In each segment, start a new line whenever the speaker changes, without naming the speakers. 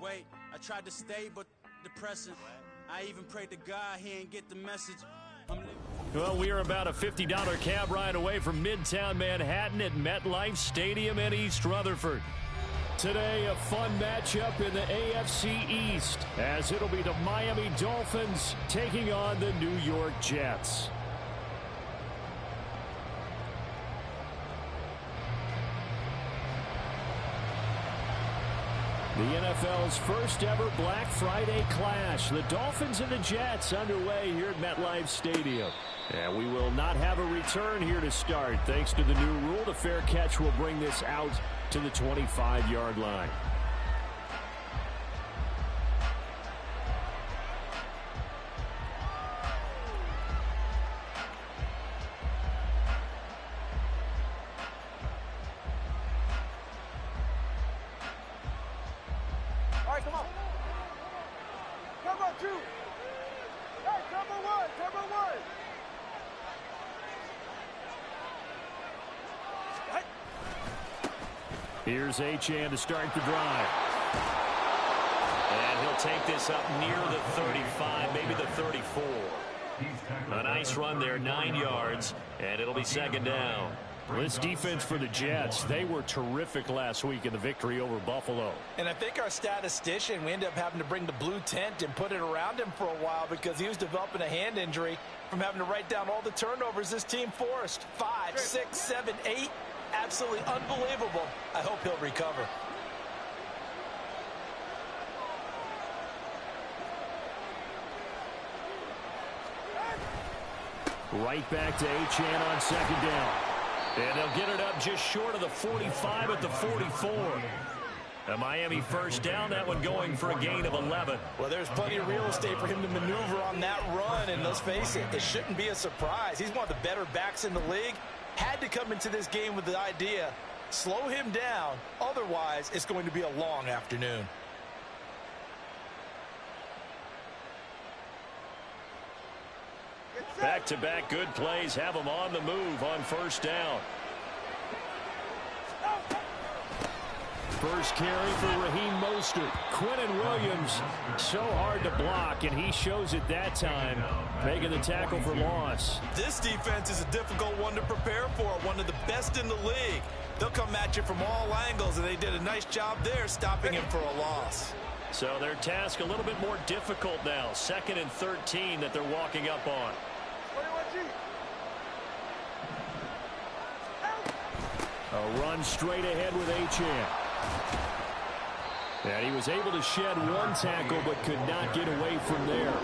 weight. I tried to stay, but depressing. I even prayed to God he ain't get the message.
Well, we are about a $50 cab ride away from Midtown Manhattan at MetLife Stadium in East Rutherford. Today, a fun matchup in the AFC East, as it'll be the Miami Dolphins taking on the New York Jets. The NFL's first ever Black Friday clash. The Dolphins and the Jets underway here at MetLife Stadium. And we will not have a return here to start. Thanks to the new rule, the fair catch will bring this out to the 25-yard line.
All right, come on. Turbo 2. Hey, turbo 1, turbo 1.
Here's Achane to start the drive.
And he'll take this up near the 35, maybe the 34. A nice run there, 9 yards, and it'll be second down.
This defense for the Jets, they were terrific last week in the victory over Buffalo.
And I think our statistician, we ended up having to bring the blue tent and put it around him for a while because he was developing a hand injury from having to write down all the turnovers this team forced. 5, 6, 7, 8. Absolutely unbelievable. I hope he'll recover.
Right back to Achane on second down. And they'll get it up just short of the 45 at the 44. A Miami first down, that one going for a gain of 11.
Well, there's plenty of real estate for him to maneuver on that run, and let's face it, it shouldn't be a surprise. He's one of the better backs in the league. Had to come into this game with the idea, slow him down, otherwise it's going to be a long afternoon.
Back-to-back good plays have them on the move on first down. First carry for Raheem Mostert. Quinnen Williams, so hard to block, and he shows it that time, making the tackle for loss.
This defense is a difficult one to prepare for, one of the best in the league. They'll come at you from all angles, and they did a nice job there stopping him for a loss.
So their task a little bit more difficult now. 2nd and 13 that they're walking up on. A run straight ahead with Achane. And he was able to shed one tackle but could not get away from there.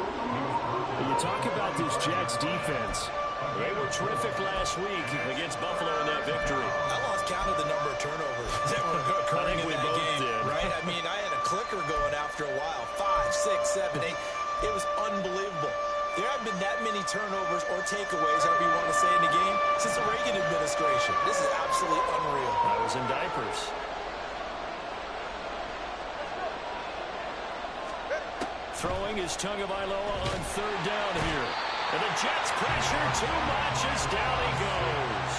You talk about this Jets defense. They were terrific last week against Buffalo in that victory.
I lost count of the number of turnovers that were occurring in that game.
Did.
Right? I mean, I had a clicker going after a while. 5, 6, 7, 8. It was unbelievable. There haven't been that many turnovers or takeaways, however you want to say, in the game since the Reagan administration. This is absolutely unreal.
I was in diapers. Throwing is Tagovailoa on third down here. And the Jets pressure too much as down he goes.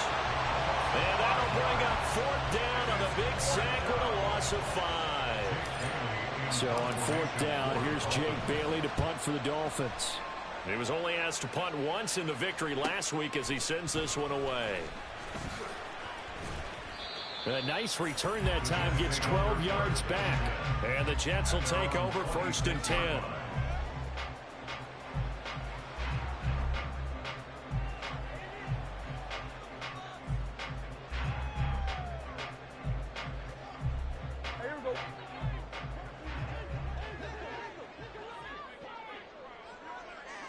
And that'll bring up fourth down on a big sack with a loss of 5. So on fourth down, here's Jake Bailey to punt for the Dolphins. He was only asked to punt once in the victory last week as he sends this one away. A nice return that time, gets 12 yards back. And the Jets will take over 1st and 10.
Here we go.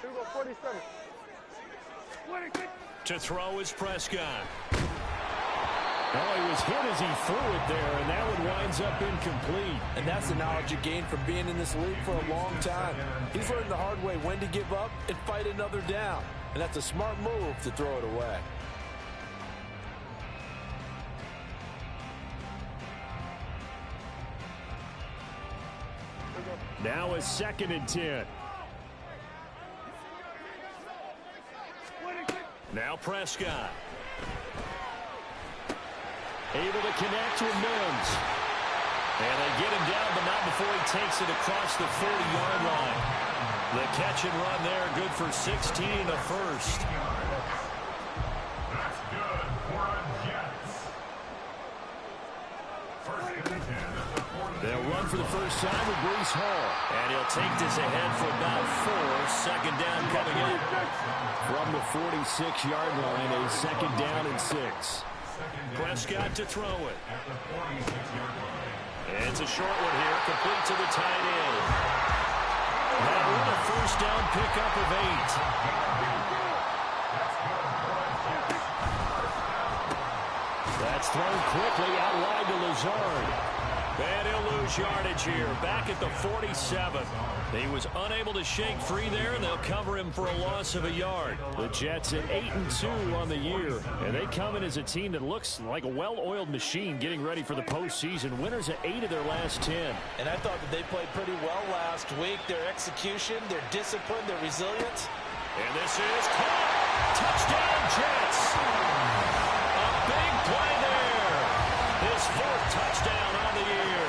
Here we go, 47.
To throw is Prescott. Oh, he was hit as he threw it there, and that one winds up incomplete.
And that's the knowledge you gain from being in this league for a long time. He's learned the hard way when to give up and fight another down. And that's a smart move to throw it away.
Now a 2nd and 10. Now Prescott. Able to connect with Mims. And they get him down, but not before he takes it across the 40-yard line. The catch and run there, good for 16 and a first.
That's good for a Jets. First and 10 at the 40.
They'll run for the first time with Breece Hall. And he'll take this ahead for about 4. Second down coming in. From the 46-yard line, a second down and 6. Prescott to throw it.
At the 46-yard line.
It's a short one here, complete to the tight end. That with a first down pickup of 8. That's thrown quickly out wide to Lazard. And he'll lose yardage here, back at the 47. He was unable to shake free there, and they'll cover him for a loss of a yard. The Jets at 8-2 on the year, and they come in as a team that looks like a well-oiled machine getting ready for the postseason. Winners at 8 of their last 10.
And I thought that they played pretty well last week. Their execution, their discipline, their resilience.
And this is caught. Touchdown, Jets. A big play there. His 4th touchdown on the year.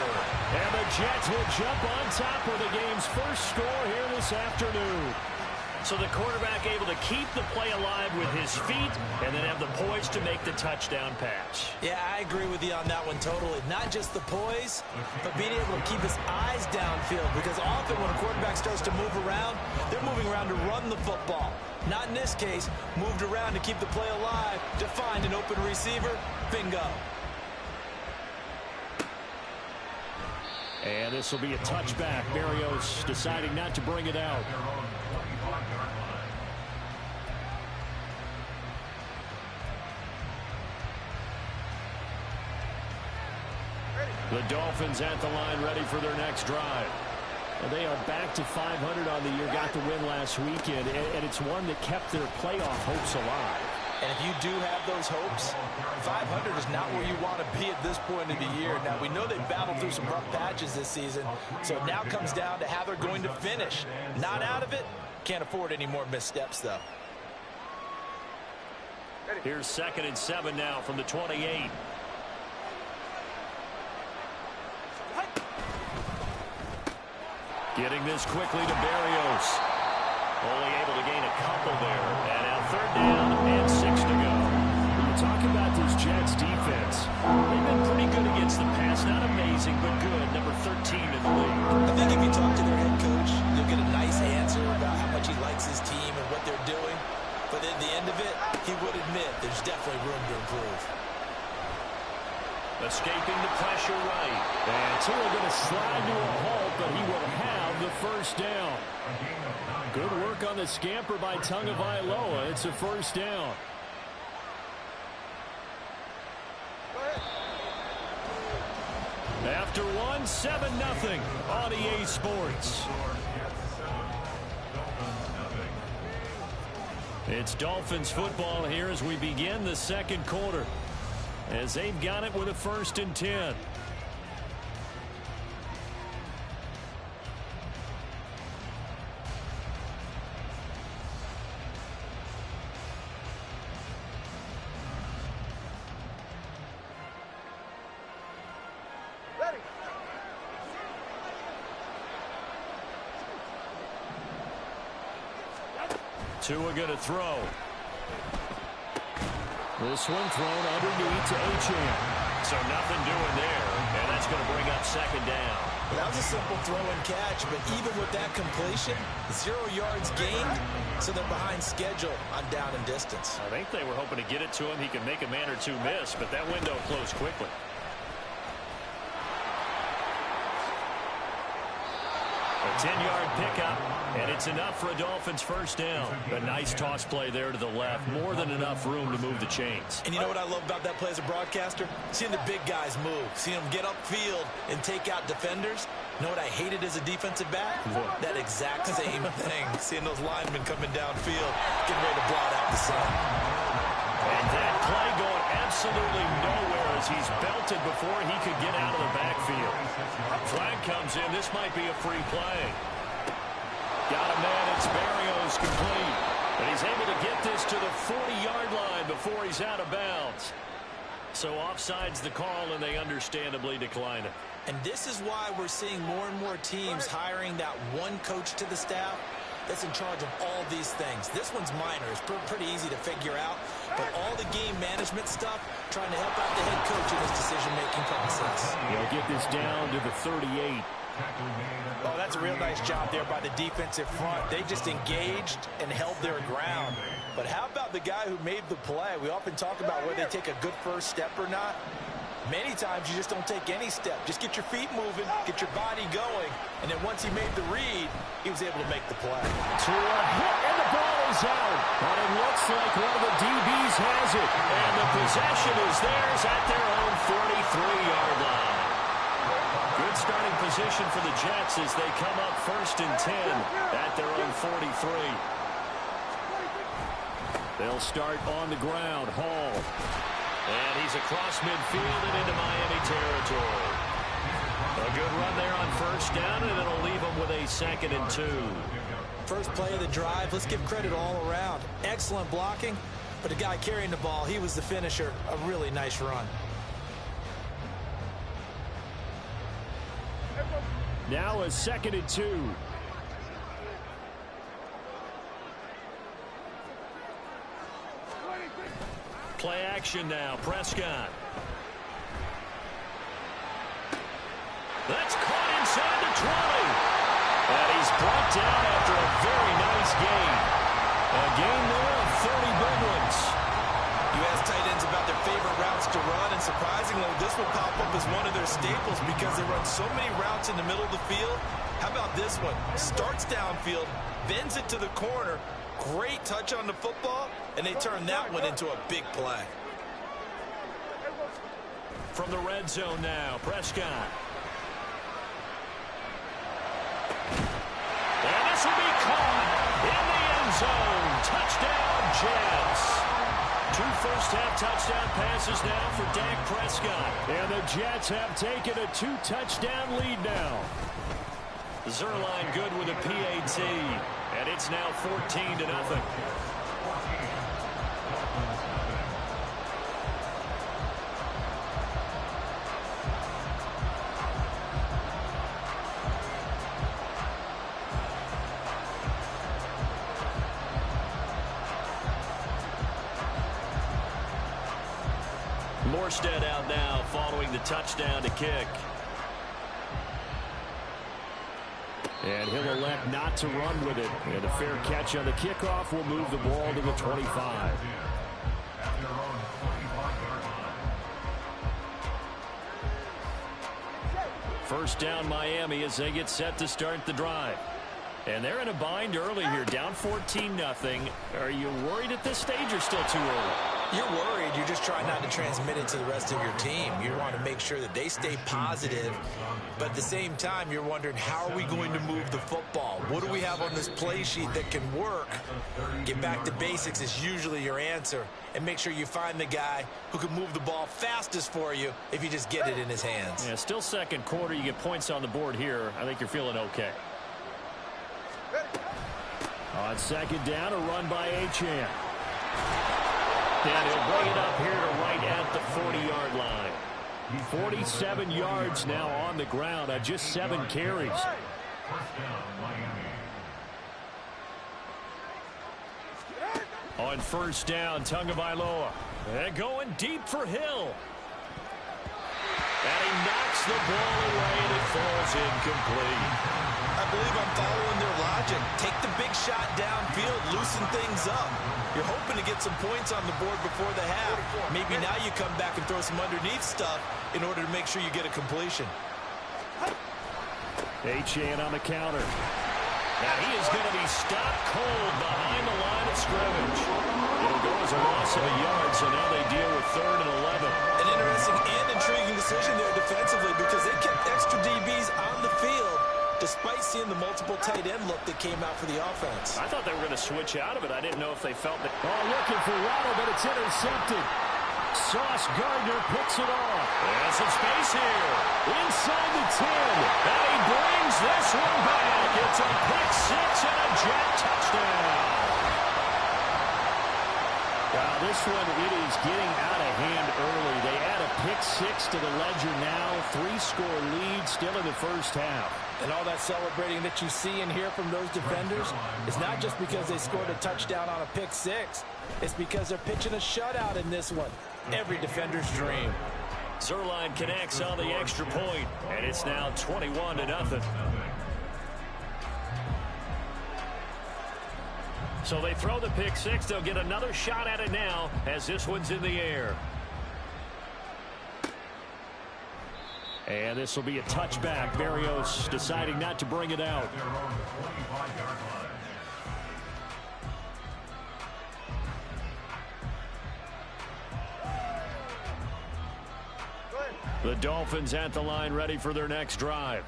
And the Jets will jump on top of the game's first score here this afternoon. So the quarterback able to keep the play alive with his feet and then have the poise to make the touchdown pass.
Yeah, I agree with you on that one totally. Not just the poise, but being able to keep his eyes downfield, because often when a quarterback starts to move around, they're moving around to run the football. Not in this case, moved around to keep the play alive, to find an open receiver. Bingo.
And this will be a touchback. Berrios deciding not to bring it out. The Dolphins at the line, ready for their next drive. And they are back to 500 on the year, got the win last weekend, and it's one that kept their playoff hopes alive.
And if you do have those hopes, 500 is not where you want to be at this point of the year. Now, we know they battled through some rough patches this season, so it now comes down to how they're going to finish. Not out of it. Can't afford any more missteps, though.
Here's 2nd and 7 now from the 28. Getting this quickly to Berrios. Only able to gain a couple there. And now 3rd down and 6 to go. When you talk about this Jets defense, they've been pretty good against the pass. Not amazing, but good. Number 13 in the league.
I think if you talk to their head coach, you'll get a nice answer about how much he likes his team and what they're doing. But at the end of it, he would admit there's definitely room to improve.
Escaping the pressure right. And Tua going to slide to a halt, but he will have the first down. Good work on the scamper by Tagovailoa. It's a first down. After one, 7-0 on EA Sports. It's Dolphins football here as we begin the second quarter, as they've got it with a 1st and 10.
Ready.
Tua going to throw. This one thrown underneath to Achane. So nothing doing there, and that's going to bring up 2nd down.
That was a simple throw and catch, but even with that completion, 0 yards gained, so they're behind schedule on down and distance.
I think they were hoping to get it to him. He could make a man or two miss, but that window closed quickly. A 10-yard pickup, and it's enough for a Dolphins first down. A nice toss play there to the left. More than enough room to move the chains.
And you know what I love about that play as a broadcaster? Seeing the big guys move. Seeing them get upfield and take out defenders. You know what I hated as a defensive back?
What?
That exact same thing. Seeing those linemen coming downfield, getting ready to blot out the sun.
And that play going absolutely nowhere as he's belted before he could get out of the backfield. Flag comes in. This might be a free play. Got a man. It's Berrios complete. And he's able to get this to the 40-yard line before he's out of bounds.
So offside's the call, and they understandably decline it.
And this is why we're seeing more and more teams hiring that one coach to the staff that's in charge of all these things. This one's minor. It's pretty easy to figure out. But all the game management stuff, trying to help out the head coach in his decision-making process.
He'll get this down to the 38.
Oh, that's a real nice job there by the defensive front. They just engaged and held their ground. But how about the guy who made the play? We often talk about whether they take a good first step or not. Many times you just don't take any step. Just get your feet moving, get your body going, and then once he made the read, he was able to make the play.
To a hit, and the ball is out. But it looks like one of the DBs has it.
And the possession is theirs at their own 43-yard line. Good starting position for the Jets as they come up 1st and 10 at their own 43.
They'll start on the ground. Hall.
And he's across midfield and into Miami territory. A good run there on 1st down, and it'll leave them with a 2nd and 2.
First play of the drive, let's give credit all around. Excellent blocking, but the guy carrying the ball, he was the finisher. A really nice run.
Now a 2nd and 2.
Play action now. Prescott. That's caught inside the 20. And he's brought down after a very nice gain. A gain there of 30 big ones.
You ask tight ends about their favorite routes to run, and surprisingly, this will pop up as one of their staples because they run so many routes in the middle of the field. How about this one? Starts downfield, bends it to the corner, great touch on the football, and they turn that one into a big play.
From the red zone now, Prescott. And this will be caught in the end zone. Touchdown, Jets. 2 first-half touchdown passes now for Dak Prescott.
And the Jets have taken a 2-touchdown lead now.
Zerline good with a PAT. And it's now 14-0. Morstead out now following the touchdown to kick.
And he'll elect not to run with it. And a fair catch on the kickoff will move the ball to the 25.
First down Miami as they get set to start the drive. And they're in a bind early here, down 14-0. Are you worried at this stage or still too early?
You're worried. You're just trying not to transmit it to the rest of your team. You want to make sure that they stay positive. But at the same time, you're wondering, how are we going to move the football? What do we have on this play sheet that can work? Get back to basics is usually your answer. And make sure you find the guy who can move the ball fastest for you if you just get it in his hands.
Yeah, still second quarter. You get points on the board here. I think you're feeling okay.
On 2nd down, a run by Achane.
And he'll bring it up here to right at the 40-yard line.
47 yards now on the ground on just 7 carries.
On 1st down, Tagovailoa. And going deep for Hill. And he knocks the ball away, and it falls incomplete.
I believe I'm following their logic. Take the big shot downfield, loosen things up. You're hoping to get some points on the board before the half. Maybe now you come back and throw some underneath stuff in order to make sure you get a completion.
Achane on the counter.
Now he is going to be stopped cold behind the line of scrimmage. It'll go as a loss of a yard, so now they deal with 3rd and 11.
An interesting and intriguing decision there defensively because they kept extra DBs on the field despite seeing the multiple tight end look that came out for the offense.
I thought they were going to switch out of it. I didn't know if they felt that.
Oh, looking for Waddle, but it's intercepted. Sauce Gardner picks it off.
There's some space here.
Inside the 10.
And he brings this one back. It's a pick 6 and a Jet touchdown.
Well, this one, it is getting out of hand early. They add a pick-6 to the ledger now. 3-score lead still in the first half.
And all that celebrating that you see and hear from those defenders is not just because they scored a touchdown on a pick-6. It's because they're pitching a shutout in this one. Every defender's dream.
Zerline connects on the extra point, and it's now 21-0. So they throw the pick-6. They'll get another shot at it now as this one's in the air. And this will be a touchback. Berrios deciding not to bring it out. The Dolphins at the line, ready for their next drive.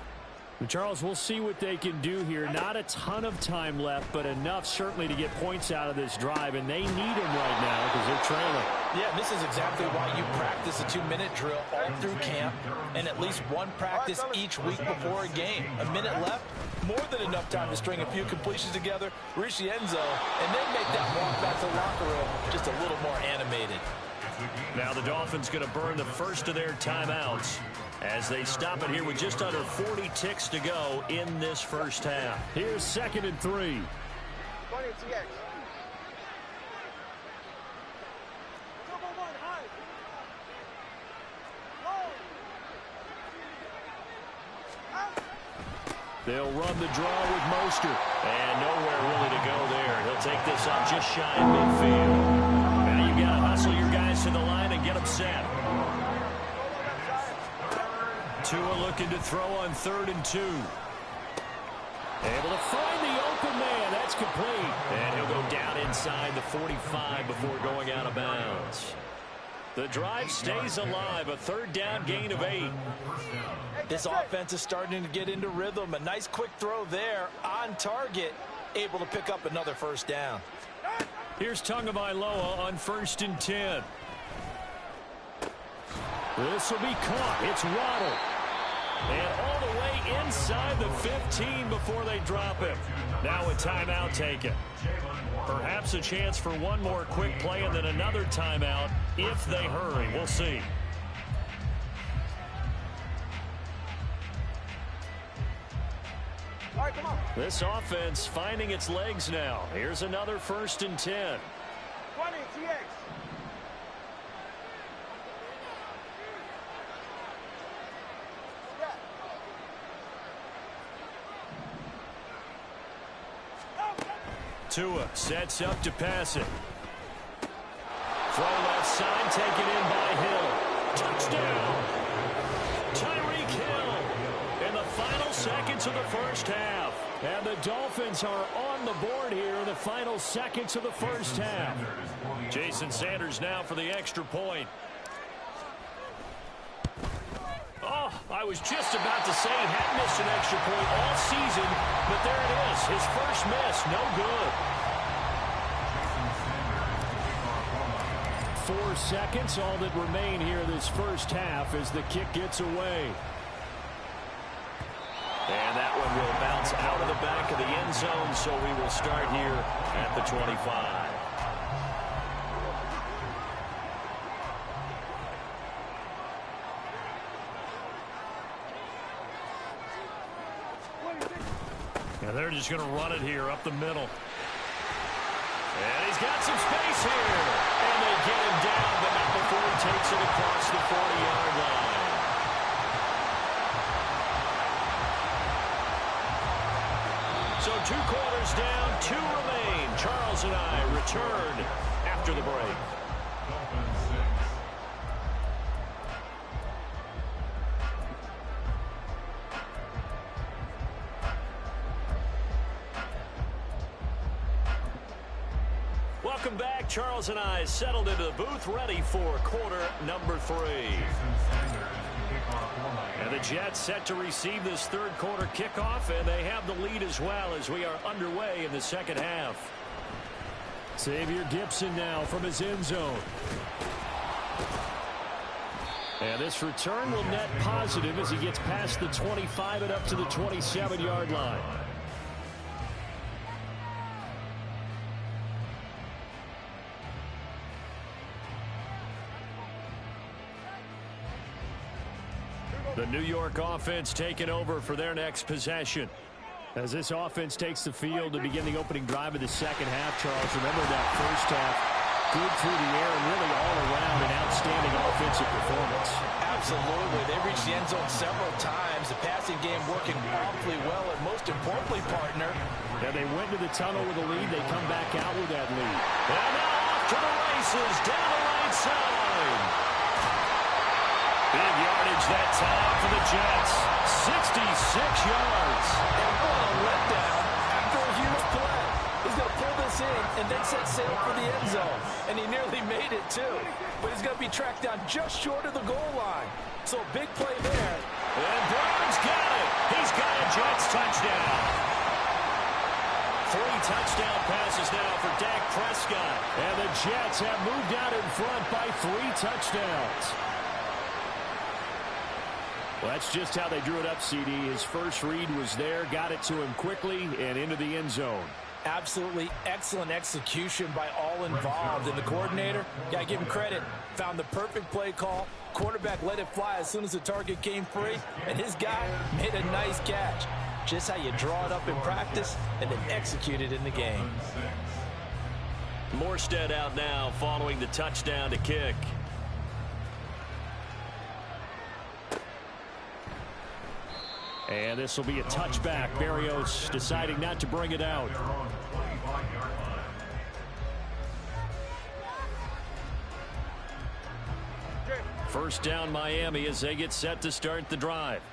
Charles, we'll see what they can do here. Not a ton of time left, but enough certainly to get points out of this drive, and they need them right now because they're trailing.
Yeah, this is exactly why you practice a 2-minute drill all through camp and at least one practice each week before a game. A minute left, more than enough time to string a few completions together, reach the end zone, and then make that walk back to the locker room just a little more animated.
Now the Dolphins going to burn the first of their timeouts as they stop it here with just under 40 ticks to go in this first half. Here's 2nd and 3.
20 TX. Double one, high. Low. Out.
They'll run the draw with Mostert. And nowhere really to go there. He'll take this up just shy of midfield. Now you got to hustle your guys to the line and get them set. Tua looking to throw on 3rd and 2. Able to find the open man. That's complete. And he'll go down inside the 45 before going out of bounds. The drive stays alive. A 3rd down gain of 8.
This offense is starting to get into rhythm. A nice quick throw there on target. Able to pick up another 1st down.
Here's Tagovailoa on 1st and 10. This will be caught. It's Waddle. And all the way inside the 15 before they drop him. Now a timeout taken. Perhaps a chance for one more quick play and then another timeout if they hurry. We'll see.
All right, come on.
This offense finding its legs now. Here's another 1st and 10.
20 TX.
Tua sets up to pass it. Throw left side, taken in by Hill. Touchdown! Tyreek Hill in the final seconds of the first half. And the Dolphins are on the board here in the final seconds of the first half. Jason Sanders now for the extra point. Oh, I was just about to say he hadn't missed an extra point all season, but there it is. His first miss, no good. 4 seconds, all that remain here this first half as the kick gets away. And that one will bounce out of the back of the end zone, so we will start here at the 25. And they're just going to run it here up the middle. And he's got some space here. And they get him down, but not before he takes it across the 40-yard line. So 2 quarters down, 2 remain. Charles and I return after the break. Welcome back. Charles and I settled into the booth, ready for quarter number 3. And the Jets set to receive this 3rd quarter kickoff, and they have the lead as well as we are underway in the second half. Xavier Gibson now from his end zone. And this return will net positive as he gets past the 25 and up to the 27-yard line. The New York offense taking over for their next possession.
As this offense takes the field to begin the opening drive of the second half, Charles, remember that first half, good through the air and really all around an outstanding offensive performance.
Absolutely. They reached the end zone several times. The passing game working awfully well, and most importantly, partner.
Yeah, they went to the tunnel with a lead. They come back out with that lead.
And now off to the races down the right side. Big yardage that time for the Jets. 66 yards.
And what a letdown after a huge play. He's going to pull this in and then set sail for the end zone. And he nearly made it, too. But he's going to be tracked down just short of the goal line. So a big play there.
And Brown's got it. He's got a Jets touchdown. 3 touchdown passes now for Dak Prescott.
And the Jets have moved out in front by 3 touchdowns. Well, that's just how they drew it up, CD. His first read was there, got it to him quickly, and into the end zone.
Absolutely excellent execution by all involved. And the coordinator, got to give him credit, found the perfect play call. Quarterback let it fly as soon as the target came free, and his guy made a nice catch. Just how you draw it up in practice and then execute it in the game.
Morstead out now following the touchdown to kick.
And this will be a touchback. Berrios deciding not to bring it out.
First down Miami as they get set to start the drive.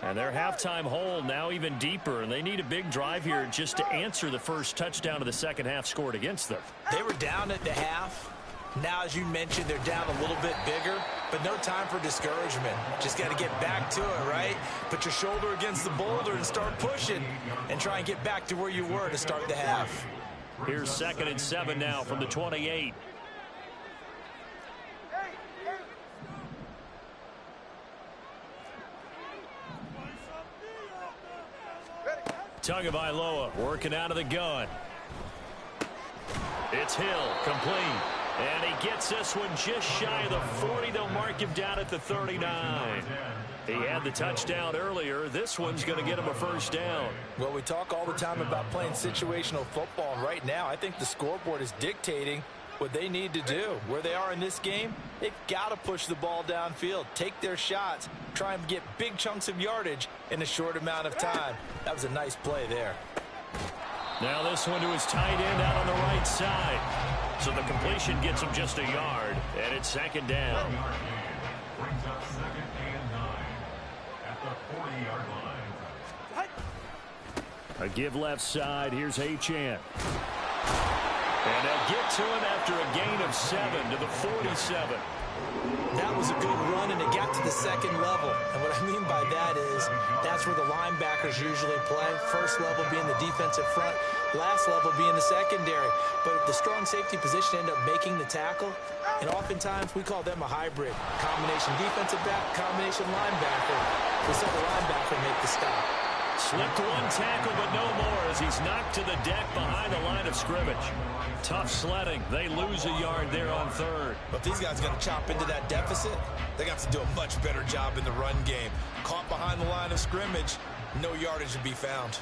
And their halftime hole now even deeper, and they need a big drive here just to answer the first touchdown of the second half scored against them.
They were down at the half. Now, as you mentioned, they're down a little bit bigger, but no time for discouragement. Just got to get back to it, right? Put your shoulder against the boulder and start pushing and try and get back to where you were to start the half.
Here's 2nd and 7 now from the 28. Tagovailoa working out of the gun. It's Hill, complete. And he gets this one just shy of the 40. They'll mark him down at the 39. He had the touchdown earlier. This one's going to get him a first down.
Well, we talk all the time about playing situational football. And right now, I think the scoreboard is dictating what they need to do. Where they are in this game, they've got to push the ball downfield, take their shots, try and get big chunks of yardage in a short amount of time. That was a nice play there.
Now this one to his tight end out on the right side. So the completion gets him just a yard, and it's 2nd down.
Brings up 2nd and 9 at the 40-yard line.
A give left side. Here's Achane.
And they'll get to him after a gain of 7 to the 47.
That was a good run, and it got to the second level. And what I mean by that is that's where the linebackers usually play. First level being the defensive front, last level being the secondary. But the strong safety position ended up making the tackle, and oftentimes we call them a hybrid. Combination defensive back, combination linebacker. We saw the linebacker make the stop.
Slipped one tackle, but no more as he's knocked to the deck behind the line of scrimmage. Tough sledding. They lose a yard there on 3rd.
But these guys are going to chop into that deficit. They got to do a much better job in the run game. Caught behind the line of scrimmage, no yardage to be found.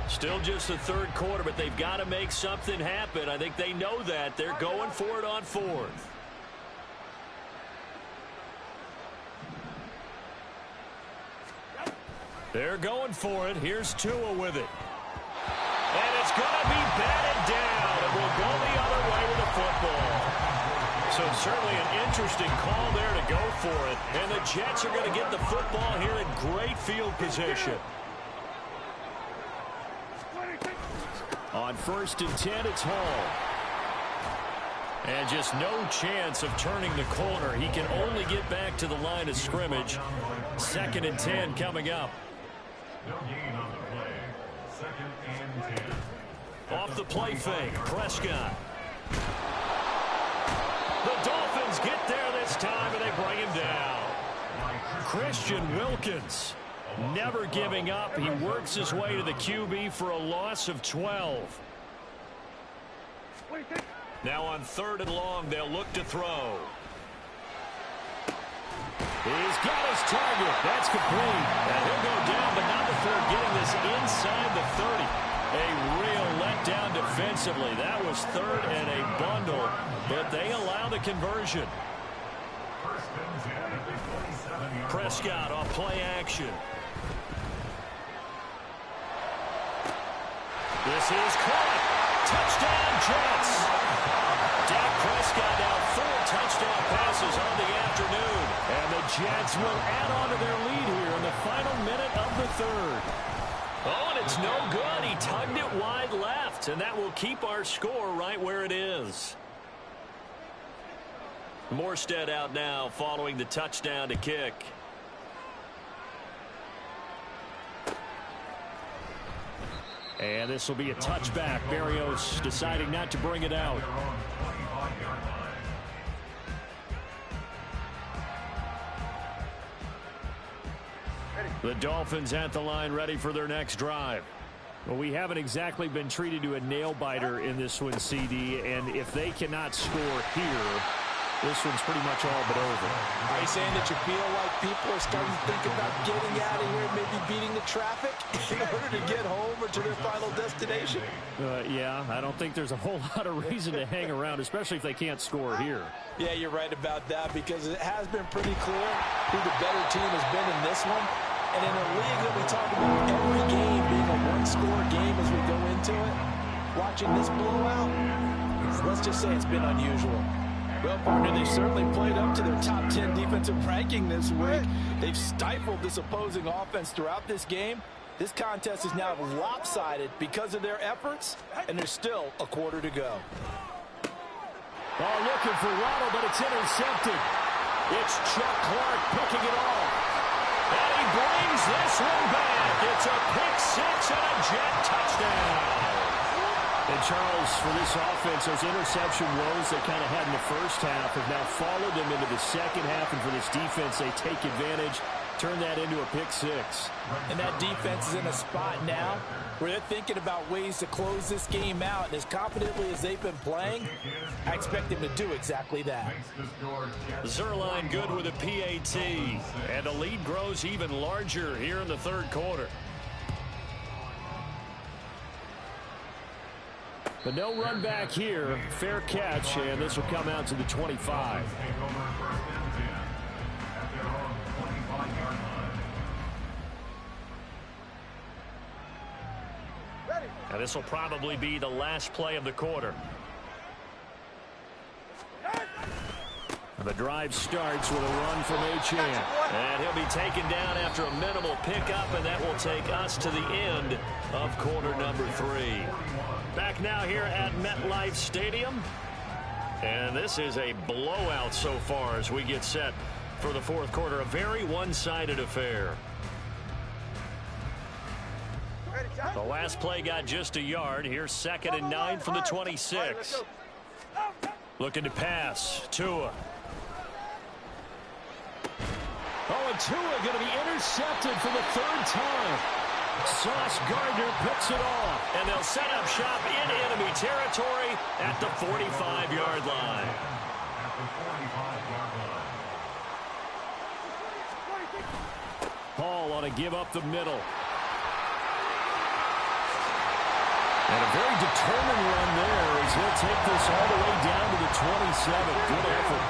Still just the 3rd quarter, but they've got to make something happen. I think they know that. They're going for it on 4th. They're going for it. Here's Tua with it. And it's going to be batted down. It will go the other way with the football. So certainly an interesting call there to go for it. And the Jets are going to get the football here in great field position.
On 1st and 10, it's Hall.
And just no chance of turning the corner. He can only get back to the line of scrimmage. 2nd and 10 coming up.
No gain on the play. 2nd and 10.
Off the play fake, Prescott. The Dolphins get there this time, and they bring him down. Christian Wilkins, never giving up. He works his way to the QB for a loss of 12. Now on 3rd and long, they'll look to throw. He's got his target. That's complete. And he'll go down, but not before getting this inside the 30. A real letdown defensively. That was third and a bundle, but they allow the conversion. Prescott off play action. This is caught. Touchdown, Jets. Dak Prescott now 4 touchdown passes on the afternoon. And the Jets will add on to their lead here in the final minute of the third. Oh, and it's no good. He tugged it wide left, and that will keep our score right where it is. Morstead out now following the touchdown to kick. And this will be a touchback. Berrios deciding not to bring it out. The Dolphins at the line ready for their next drive. Well, we haven't exactly been treated to a nail-biter in this one, CD, and if they cannot score here, this one's pretty much all but over.
Are you saying that you feel like people are starting to think about getting out of here, maybe beating the traffic in order to get home or to their final destination?
Yeah, I don't think there's a whole lot of reason to hang around, especially if they can't score here.
Yeah, you're right about that, because it has been pretty clear who the better team has been in this one. And in a league that we talk about every game being a one-score game as we go into it, watching this blowout, let's just say it's been unusual. Well, partner, they've certainly played up to their top 10 defensive ranking this week. They've stifled this opposing offense throughout this game. This contest is now lopsided because of their efforts, and there's still a quarter to go.
Oh, looking for Waddle, but it's intercepted. It's Chuck Clark picking it off. And he brings this one back. It's a pick six and a Jet touchdown. And Charles, for this offense, those interception woes they kind of had in the first half have now followed them into the second half. And for this defense, they take advantage, turn that into a pick six.
And that defense is in a spot now where they're thinking about ways to close this game out. And as confidently as they've been playing, I expect them to do exactly that.
Zerline good with a PAT. And the lead grows even larger here in the third quarter. But no run back here. Fair catch, and this will come out to the 25. And this will probably be the last play of the quarter. The drive starts with a run from Achane. And he'll be taken down after a minimal pickup, and that will take us to the end of quarter number 3. Back now here at MetLife Stadium. And this is a blowout so far as we get set for the fourth quarter. A very one-sided affair. The last play got just a yard. Here's 2nd and 9 from the 26. Looking to pass. Tua. Oh, and Tua going to be intercepted for the 3rd time. Sauce Gardner picks it off. And they'll set up shop in enemy territory at the 45-yard line. Hall ought to give up the middle. And a very determined run there as he'll take this all the way down to the 27. Good effort.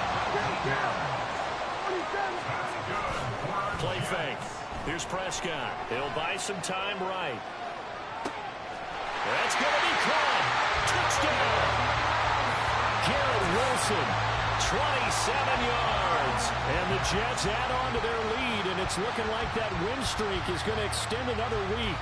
Play fake. Here's Prescott. He'll buy some time right. That's going to be caught. Touchdown. Garrett Wilson, 27 yards. And the Jets add on to their lead, and it's looking like that win streak is going to extend another week.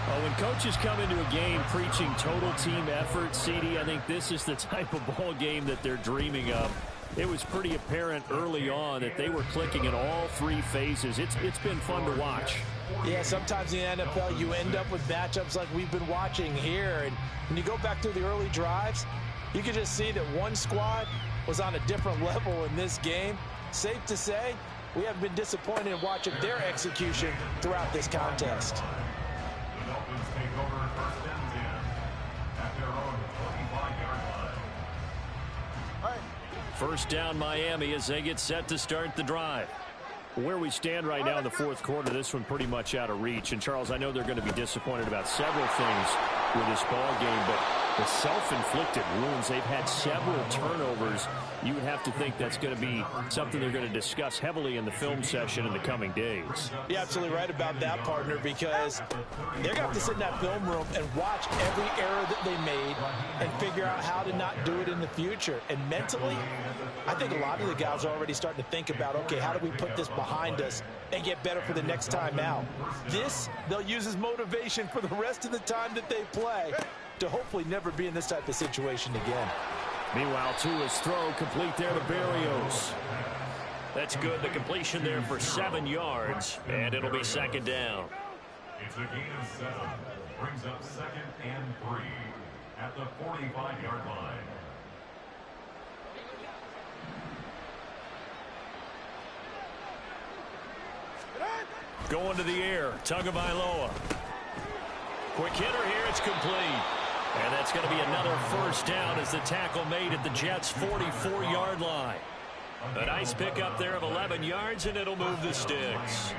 Oh, when coaches come into a game preaching total team effort, CD, I think this is the type of ball game that they're dreaming of. It was pretty apparent early on that they were clicking in all 3 phases. It's been fun to watch.
Yeah, sometimes in the NFL you end up with matchups like we've been watching here. And when you go back through the early drives, you can just see that one squad was on a different level in this game. Safe to say, we have been disappointed in watching their execution throughout this contest.
The Dolphins take over 1st and 10 at their own 25-yard line.
First down Miami as they get set to start the drive.
Where we stand right now in the fourth quarter, this one pretty much out of reach. And, Charles, I know they're going to be disappointed about several things with this ball game, but the self-inflicted wounds, they've had several turnovers. You would have to think that's going to be something they're going to discuss heavily in the film session in the coming days.
You're absolutely right about that, partner, because they're going to have to sit in that film room and watch every error that they made and figure out how to not do it in the future. And mentally, I think a lot of the guys are already starting to think about, okay, how do we put this behind us and get better for the next time out? This, they'll use as motivation for the rest of the time that they play to hopefully never be in this type of situation again.
Meanwhile, Tua's throw complete there to Berrios.
That's good. The completion there for 7 yards, and it'll be second down.
It's a gain of 7. Brings up 2nd and 3 at the 45-yard line.
Going to the air, Tagovailoa. Quick hitter here, it's complete. And that's going to be another first down as the tackle made at the Jets' 44-yard line. A nice pickup there of 11 yards, and it'll move the sticks.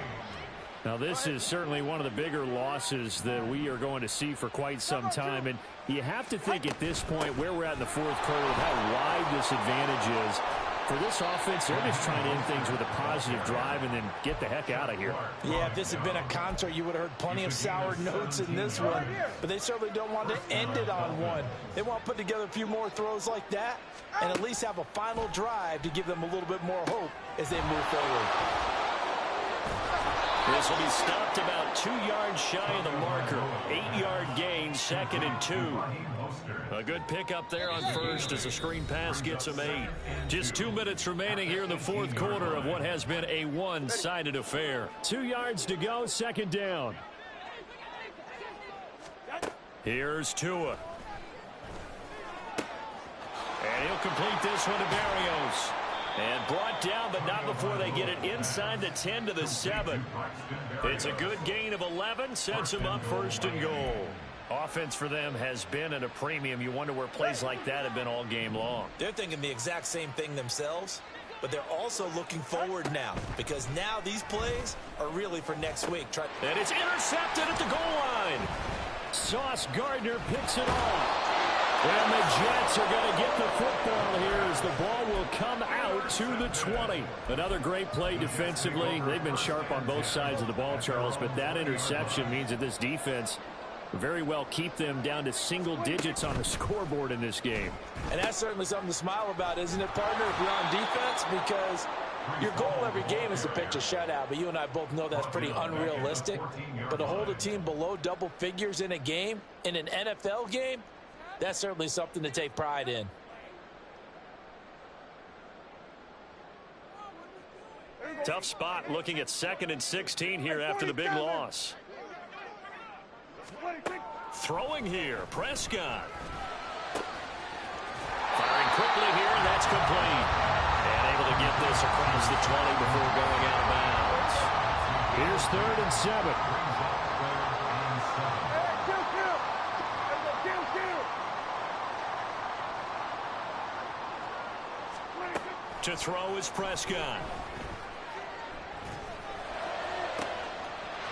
Now, this is certainly one of the bigger losses that we are going to see for quite some time. And you have to think at this point where we're at in the fourth quarter of how wide this advantage is. For this offense, they're just trying to end things with a positive drive and then get the heck out of here.
Yeah, if this had been a concert, you would have heard plenty of sour notes in this one. But they certainly don't want to end it on one. They want to put together a few more throws like that and at least have a final drive to give them a little bit more hope as they move forward.
This will be stopped about 2 yards shy of the marker. 8-yard gain, 2nd and 2. A good pickup there on first as the screen pass gets them 8. Just 2 minutes remaining here in the fourth quarter of what has been a one-sided affair.
2 yards to go, second down.
Here's Tua. And he'll complete this one to Berrios. And brought down, but not before they get it inside the 10 to the 7. It's a good gain of 11, sets them up first and goal.
Offense for them has been at a premium. You wonder where plays like that have been all game long.
They're thinking the exact same thing themselves, but they're also looking forward now because now these plays are really for next week.
And it's intercepted at the goal line.
Sauce Gardner picks it off. And the Jets are going to get the football here as the ball will come out to the 20. Another great play defensively. They've been sharp on both sides of the ball, Charles, but that interception means that this defense very well keep them down to single digits on the scoreboard in this game.
And that's certainly something to smile about, isn't it, partner, if you're on defense? Because your goal every game is to pitch a shutout, but you and I both know that's pretty unrealistic. But to hold a team below double figures in a game, in an NFL game, that's certainly something to take pride in.
Tough spot looking at 2nd and 16 here after the big loss. Throwing here, Prescott. Firing quickly here, and that's complete. And able to get this across the 20 before going out of bounds.
Here's 3rd and 7.
To throw is Prescott.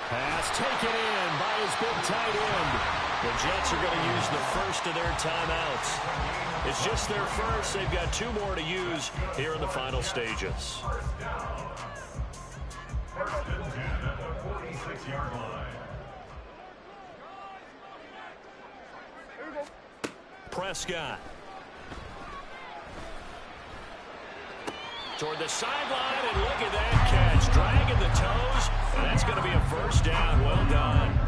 Pass taken in by his big tight end.
The Jets are going to use the first of their timeouts. It's just their first. They've got 2 more to use here in the final stages.
First and 10 at the 46-yard line.
Prescott. Toward the sideline, and look at that catch. Dragging the toes, and that's going to be a first down. Well done.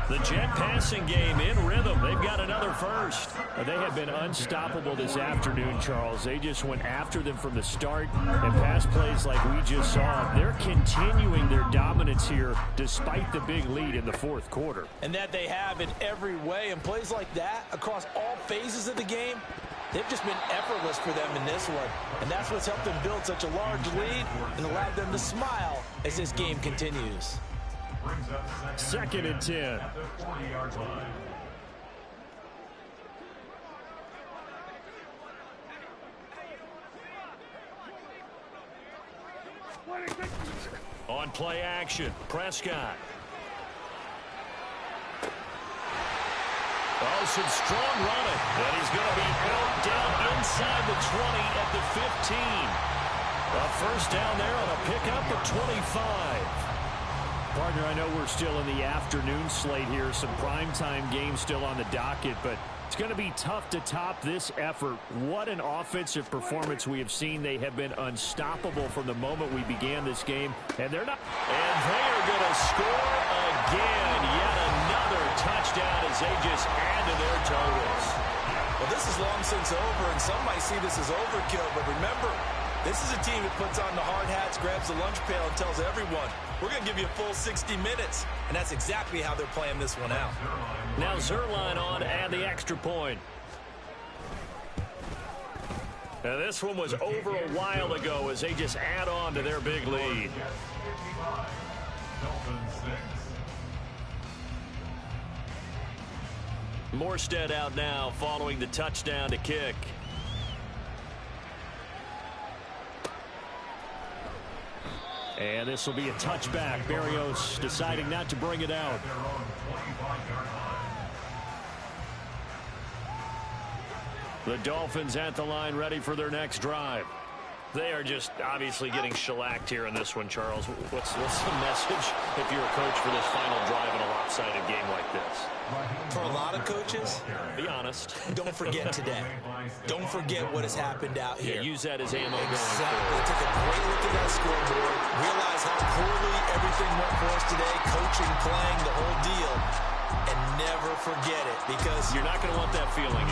The Jet passing game in rhythm. They've got another first.
They have been unstoppable this afternoon, Charles. They just went after them from the start and pass plays like we just saw. They're continuing their dominance here despite the big lead in the fourth quarter.
And that they have in every way. And plays like that across all phases of the game, they've just been effortless for them in this one. And that's what's helped them build such a large lead and allowed them to smile as this game continues.
2nd and 10.
At the 40-yard line.
action. Prescott. Oh, some strong running. And he's going to be out down inside the 20 at the 15. A first down there on a pickup of 25. Partner, I know we're still in the afternoon slate here. Some primetime games still on the docket, but it's going to be tough to top this effort. What an offensive performance we have seen. They have been unstoppable from the moment we began this game, and they're not. And they are going to score again. Yet another touchdown as they just add to their totals.
Well, this is long since over, and some might see this as overkill, but remember, this is a team that puts on the hard hats, grabs the lunch pail, and tells everyone, we're going to give you a full 60 minutes. And that's exactly how they're playing this one out.
Now Zerline on and the extra point. Now this one was over a while ago as they just add on to their big lead. Morstead out now following the touchdown to kick. And this will be a touchback. Berrios deciding not to bring it out. The Dolphins at the line, ready for their next drive. They are just obviously getting shellacked here in this one, Charles. What's the message if you're a coach for this final drive in a lopsided game like this?
For a lot of coaches,
be honest.
Don't forget today. Don't forget what has happened out here.
Yeah, use that as ammo.
Exactly. Take a great look at that scoreboard. Realize how poorly everything went for us today. Coaching, playing, the whole deal. And never forget it, because
you're not going to want that feeling.